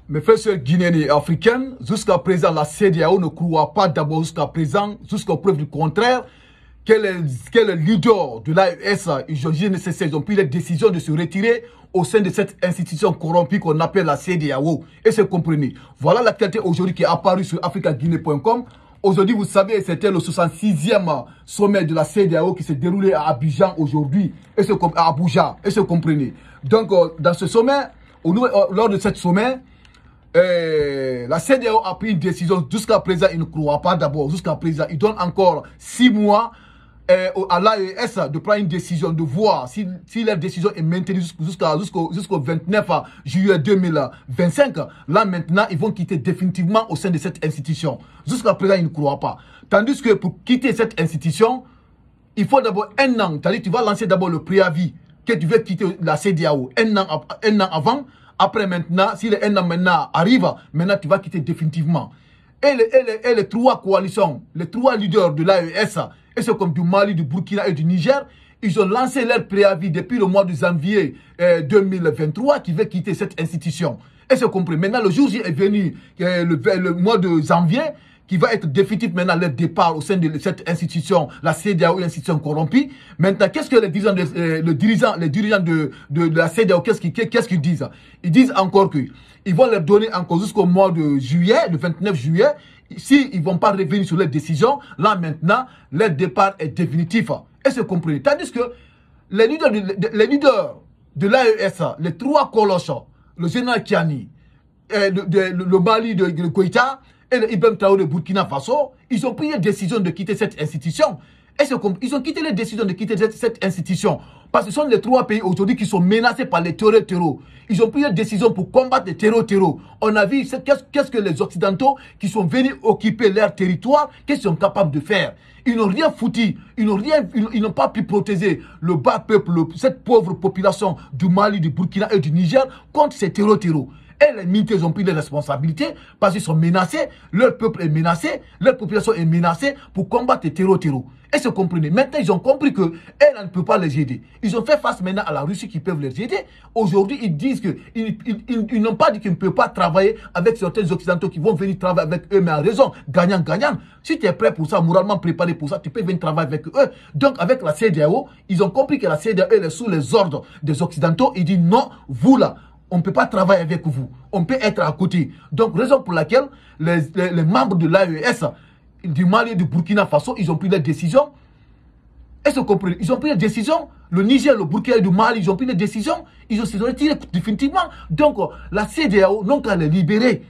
Mes frères guinéens et africains, jusqu'à présent, la CEDEAO ne croit pas d'abord jusqu'à présent, jusqu'à preuve du contraire, que le leader de l'AES, ils ont pris la décision de se retirer au sein de cette institution corrompue qu'on appelle la CEDEAO. Et c'est comprenez. Voilà l'actualité aujourd'hui qui est apparue sur africaguinée.com. Aujourd'hui, vous savez, c'était le 66e sommet de la CEDEAO qui s'est déroulé à Abidjan aujourd'hui, à Abuja, et se comprenez. Donc, dans ce sommet, lors de ce sommet, la CEDEAO a pris une décision. Jusqu'à présent, il ne croit pas d'abord. Jusqu'à présent, il donne encore 6 mois à l'AES de prendre une décision, de voir si leur décision est maintenue jusqu'au 29 juillet 2025. Là, maintenant, ils vont quitter définitivement au sein de cette institution. Jusqu'à présent, ils ne croient pas. Tandis que pour quitter cette institution, il faut d'abord 1 an. C'est-à-dire tu vas lancer d'abord le préavis que tu veux quitter la CEDEAO 1 an avant. Après maintenant, si le 1 an maintenant arrive, maintenant tu vas quitter définitivement. Et les 3 coalitions, les 3 leaders de l'AES, et c'est comme du Mali, du Burkina et du Niger, ils ont lancé leur préavis depuis le mois de janvier 2023 qui veut quitter cette institution. Et c'est compris. Maintenant, le jour J est venu, le mois de janvier, qui va être définitif maintenant leur départ au sein de cette institution, la CEDEAO, une institution corrompue. Maintenant, qu'est-ce que les dirigeants de la CEDEAO, qu'est-ce qu'ils disent? Ils disent encore qu'ils vont leur donner encore jusqu'au mois de juillet, le 29 juillet. S'ils ne vont pas revenir sur leur décision, là maintenant, leur départ est définitif. Et c'est compris. Tandis que les leaders de l'AES, les 3 coloches, le général Kiani, le Mali de Goïta, et Ibrahim Traoré de Burkina Faso, ils ont pris la décision de quitter cette institution. Et ils ont quitté la décision de quitter cette institution. Parce que ce sont les 3 pays aujourd'hui qui sont menacés par les terreurs. Ils ont pris la décision pour combattre les terreurs. On a vu qu'est-ce que les Occidentaux qui sont venus occuper leur territoire, qu'est-ce qu'ils sont capables de faire. Ils n'ont rien foutu. Ils n'ont pas pu protéger le bas peuple, cette pauvre population du Mali, du Burkina et du Niger contre ces terreurs. Et les militaires ont pris les responsabilités parce qu'ils sont menacés, leur peuple est menacé, leur population est menacée pour combattre les terreurs. Et se comprenez. Maintenant, ils ont compris qu'elle ne peut pas les aider. Ils ont fait face maintenant à la Russie qui peuvent les aider. Aujourd'hui, ils disent qu'ils n'ont pas dit qu'ils ne peuvent pas travailler avec certains Occidentaux qui vont venir travailler avec eux, mais en raison, gagnant. Si tu es prêt pour ça, moralement préparé pour ça, tu peux venir travailler avec eux. Donc, avec la CEDEAO, ils ont compris que la CEDEAO est sous les ordres des Occidentaux. Ils disent non, vous là, on ne peut pas travailler avec vous. On peut être à côté. Donc, raison pour laquelle les membres de l'AES, du Mali et du Burkina Faso, ils ont pris la décision. Est-ce que vous comprenez? Ils ont pris la décision. Le Niger, le Burkina et le Mali, ils ont pris la décision. Ils ont se retirés définitivement. Donc, la CEDEAO, non qu'à les libérer.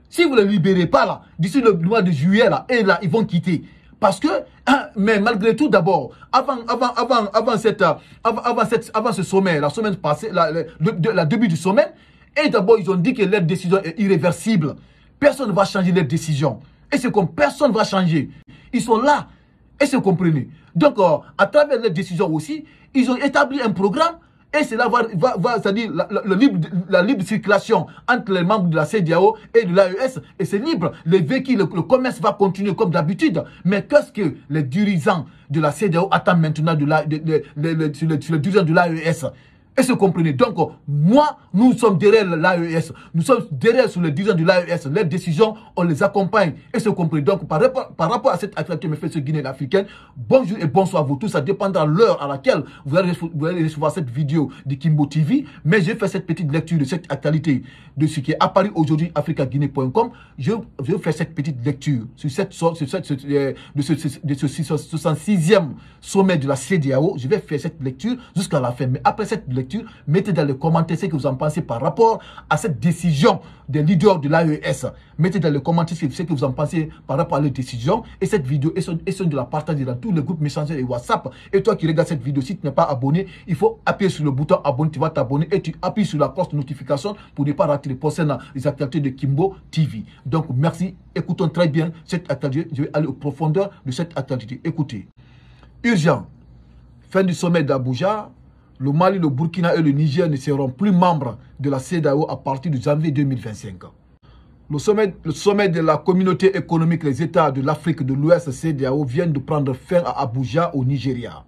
Si vous ne les libérez pas, là, d'ici le mois de juillet, là, et là, ils vont quitter. Parce que, mais malgré tout, d'abord, avant ce sommet, la semaine passée, la début du sommet, et d'abord, ils ont dit que leur décision est irréversible. Personne ne va changer leur décision. Et c'est comme personne ne va changer. Ils sont là. Et c'est comprenez. Donc, à travers leur décision aussi, ils ont établi un programme. Et cela c'est-à-dire la libre circulation entre les membres de la CEDEAO et de l'AES. Et c'est libre. Les véhicules, le commerce va continuer comme d'habitude. Mais qu'est-ce que les dirigeants de la CEDEAO attendent maintenant sur les dirigeants de l'AES? Et se comprenez. Donc, moi, nous sommes derrière l'AES. Nous sommes derrière sur les dirigeants de l'AES. Leurs décisions, on les accompagne. Et se comprenez. Donc, par rapport à cette actualité, mes frères guinéens africains, bonjour et bonsoir à vous tous. Ça dépendra de l'heure à laquelle vous allez recevoir cette vidéo de Kimbo TV. Mais j'ai fait cette petite lecture de cette actualité, de ce qui est apparu aujourd'hui, africaguinée.com. Je vais faire cette petite lecture sur ce 66e sommet de la CEDEAO. Je vais faire cette lecture jusqu'à la fin. Mais après cette lecture, mettez dans les commentaires ce que vous en pensez par rapport à cette décision des leaders de l'AES. Mettez dans les commentaires ce que vous en pensez par rapport à leur décision. Et cette vidéo, essayez de la partager dans tous les groupes Messenger et WhatsApp. Et toi qui regardes cette vidéo, si tu n'es pas abonné, il faut appuyer sur le bouton abonner. Tu vas t'abonner et tu appuies sur la cloche de notification pour ne pas rater les prochaines actualités de Kimbo TV. Donc, merci. Écoutons très bien cette actualité. Je vais aller aux profondeurs de cette actualité. Écoutez. Urgent. Fin du sommet d'Abuja. Le Mali, le Burkina et le Niger ne seront plus membres de la CEDEAO à partir de janvier 2025. Le sommet de la communauté économique des États de l'Afrique de l'Ouest, CEDEAO, vient de prendre fin à Abuja, au Nigeria.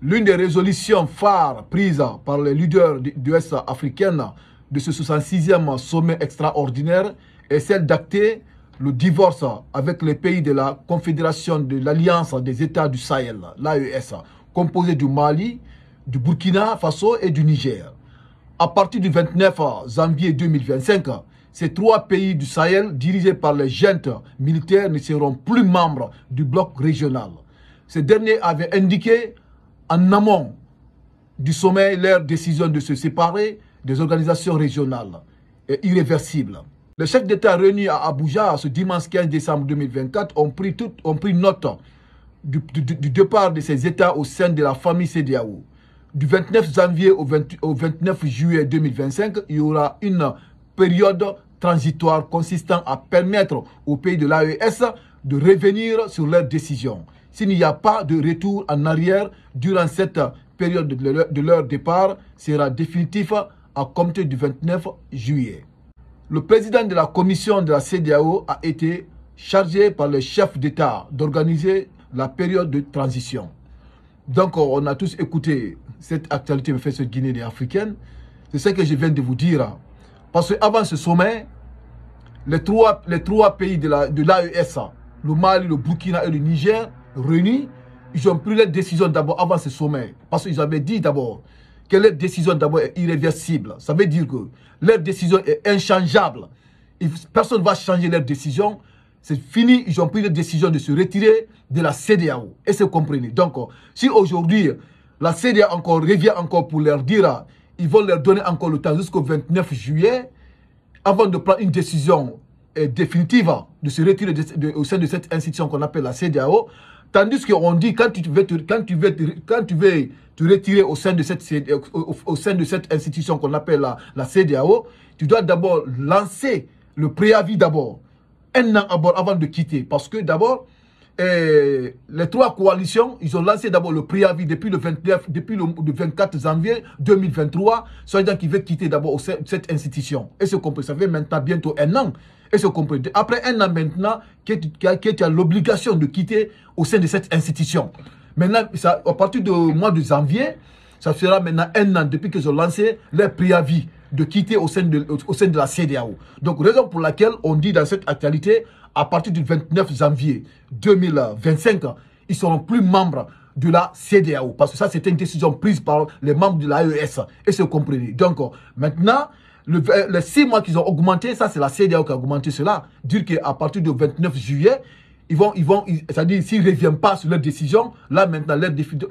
L'une des résolutions phares prises par les leaders de l'Ouest africaine de ce 66e sommet extraordinaire est celle d'acter le divorce avec les pays de la Confédération de l'Alliance des États du Sahel, l'AES, composé du Mali, du Burkina Faso et du Niger. À partir du 29 janvier 2025, ces 3 pays du Sahel, dirigés par les juntes militaires, ne seront plus membres du bloc régional. Ces derniers avaient indiqué en amont du sommet leur décision de se séparer des organisations régionales et irréversibles. Les chefs d'État réunis à Abuja ce dimanche 15 décembre 2024 ont pris note du départ de ces États au sein de la famille CEDEAO. Du 29 janvier au 29 juillet 2025, il y aura une période transitoire consistant à permettre aux pays de l'AES de revenir sur leurs décisions. S'il n'y a pas de retour en arrière durant cette période de leur départ, sera définitif à compter du 29 juillet. Le président de la commission de la CEDEAO a été chargé par le chef d'État d'organiser la période de transition. Donc, on a tous écouté cette actualité faite Guinée africaine. C'est ce que je viens de vous dire. Parce qu'avant ce sommet, les trois pays de l'AES, le Mali, le Burkina et le Niger, réunis, ils ont pris leur décision d'abord avant ce sommet. Parce qu'ils avaient dit d'abord que leur décision d'abord est irréversible. Ça veut dire que leur décision est inchangeable. Personne ne va changer leur décision. C'est fini, ils ont pris la décision de se retirer de la CEDEAO. Et c'est compris. Donc, si aujourd'hui, la CEDEAO revient encore pour leur dire, ils vont leur donner encore le temps jusqu'au 29 juillet, avant de prendre une décision définitive de se retirer au sein de cette institution qu'on appelle la CEDEAO. Tandis qu'on dit, quand tu veux te retirer au sein de cette institution qu'on appelle la CEDEAO, tu dois d'abord lancer le préavis d'abord. Un an avant de quitter. Parce que d'abord, les 3 coalitions, ils ont lancé d'abord le préavis depuis le 24 janvier 2023, soit qui veut quitter d'abord cette institution. Et c'est compris, ça fait maintenant bientôt un an. Et c'est compris. Après un an maintenant, que tu as l'obligation de quitter au sein de cette institution. Maintenant, à partir du mois de janvier, ça fera maintenant un an depuis qu'ils ont lancé leur préavis de quitter au sein de la CEDEAO. Donc, raison pour laquelle on dit dans cette actualité, à partir du 29 janvier 2025, ils ne seront plus membres de la CEDEAO. Parce que ça, c'était une décision prise par les membres de l'AES. Et c'est compris. Donc, maintenant, les 6 mois qu'ils ont augmenté, ça, c'est la CEDEAO qui a augmenté cela. Dire qu'à partir du 29 juillet, c'est-à-dire s'ils ne reviennent pas sur leur décision, là, maintenant,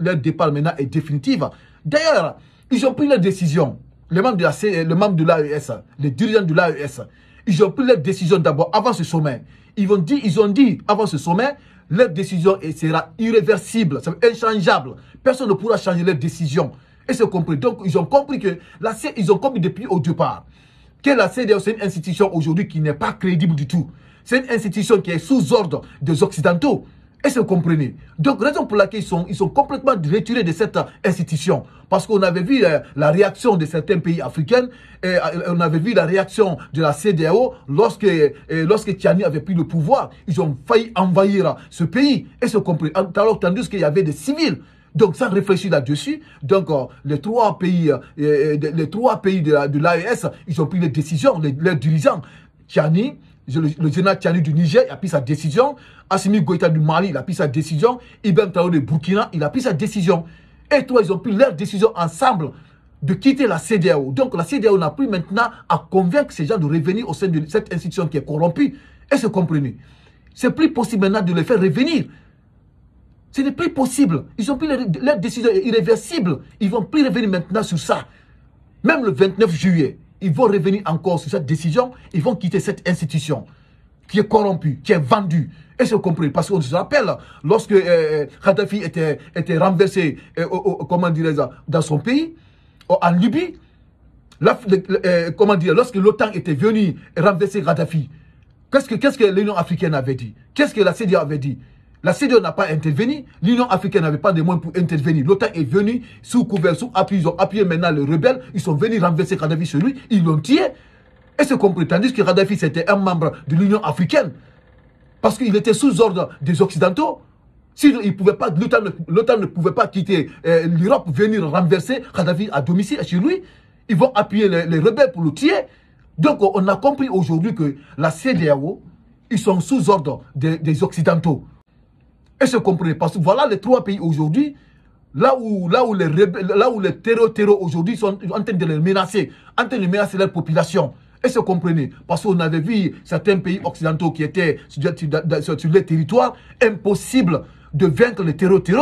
leur départ maintenant est définitif. D'ailleurs, ils ont pris leur décision. Les membres de l'AES, les dirigeants de l'AES, ils ont pris leur décision d'abord avant ce sommet. Ils ont dit avant ce sommet, leur décision sera irréversible, inchangeable. Personne ne pourra changer leur décision. Et c'est compris. Donc, ils ont compris depuis au départ que la CEDEAO, c'est une institution aujourd'hui qui n'est pas crédible du tout. C'est une institution qui est sous ordre des Occidentaux. Et c'est comprenez. Donc, raison pour laquelle ils sont complètement retirés de cette institution. Parce qu'on avait vu la réaction de certains pays africains, et on avait vu la réaction de la CEDEAO lorsque Tiani avait pris le pouvoir. Ils ont failli envahir ce pays. Et c'est compris. Tandis qu'il y avait des civils. Donc, ça réfléchit là-dessus. Donc, les 3 pays de l'AES, ils ont pris les décisions, leurs dirigeants. Tiani, le général Tiani du Niger, il a pris sa décision. Assimi Goïta du Mali, il a pris sa décision. Ibn Traoré du Burkina, il a pris sa décision. Et toi, ils ont pris leur décision ensemble de quitter la CEDEAO. Donc, la CEDEAO n'a plus maintenant à convaincre ces gens de revenir au sein de cette institution qui est corrompue. Et se comprenez. C'est plus possible maintenant de les faire revenir. Ce n'est plus possible. Ils ont pris leur décision irréversible. Ils ne vont plus revenir maintenant sur ça. Même le 29 juillet, ils vont revenir encore sur cette décision. Ils vont quitter cette institution qui est corrompue, qui est vendue. Et c'est compris. Parce qu'on se rappelle, lorsque Kadhafi était renversé, dans son pays, en Libye, lorsque l'OTAN était venu renverser Kadhafi, qu'est-ce que l'Union africaine avait dit? Qu'est-ce que la CEDEAO avait dit? La CEDEAO n'a pas intervenu, l'Union africaine n'avait pas de moyens pour intervenir. L'OTAN est venu sous couvert, sous appui, ils ont appuyé maintenant les rebelles, ils sont venus renverser Kadhafi sur lui, ils l'ont tué. Et c'est compris, tandis que Kadhafi c'était un membre de l'Union africaine, parce qu'il était sous ordre des Occidentaux. L'OTAN ne pouvait pas quitter l'Europe, venir renverser Kadhafi à domicile chez lui. Ils vont appuyer les rebelles pour le tuer. Donc, on a compris aujourd'hui que la CEDEAO, ils sont sous ordre des Occidentaux. Et se comprenez, parce que voilà les 3 pays aujourd'hui, là où les terroristes aujourd'hui sont en train de les menacer, leur population. Et se comprenez, parce qu'on avait vu certains pays occidentaux qui étaient sur les territoires, impossible de vaincre les terroristes.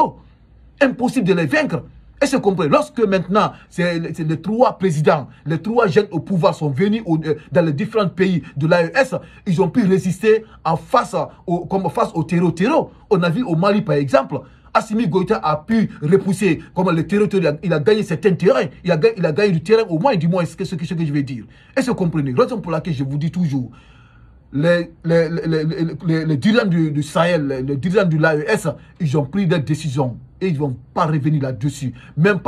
Impossible de les vaincre. Et se comprenez, lorsque maintenant, c'est les 3 présidents, les 3 jeunes au pouvoir sont venus dans les différents pays de l'AES, ils ont pu résister face aux terroristes. On a vu au Mali, par exemple, Assimi Goïta a pu repousser comme le terroristes, il a gagné certains terrains, il a gagné du terrain au moins, du moins, ce que je vais dire. Et se comprenez, raison pour laquelle je vous dis toujours, les dirigeants du Sahel, les dirigeants de l'AES, ils ont pris des décisions et ils ne vont pas revenir là-dessus. Même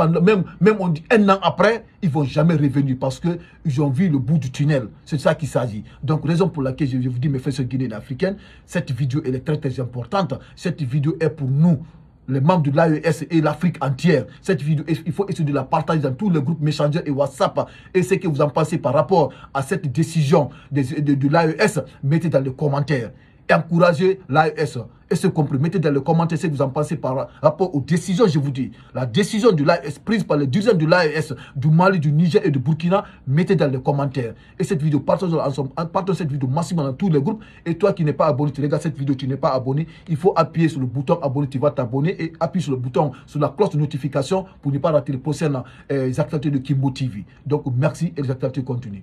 on dit 1 an après, ils ne vont jamais revenir parce qu'ils ont vu le bout du tunnel. C'est de ça qu'il s'agit. Donc, raison pour laquelle je vous dis, mes frères guinéens africains, cette vidéo elle est très très importante. Cette vidéo est pour nous, les membres de l'AES et l'Afrique entière. Cette vidéo, il faut essayer de la partager dans tous les groupes Messenger et WhatsApp. Et ce que vous en pensez par rapport à cette décision de l'AES, mettez dans les commentaires. Et encouragez l'AES. Et se compris, mettez dans les commentaires ce que vous en pensez par rapport aux décisions, je vous dis. La décision de l'AES prise par les dirigeants de l'AES, du Mali, du Niger et du Burkina, mettez dans les commentaires. Et cette vidéo, partagez cette vidéo massivement dans tous les groupes. Et toi qui n'es pas abonné, tu regardes cette vidéo, tu n'es pas abonné, il faut appuyer sur le bouton abonné, tu vas t'abonner et appuyer sur le bouton, sur la cloche de notification pour ne pas rater les prochaines actualités de Kimbo TV. Donc merci et les actualités continuent.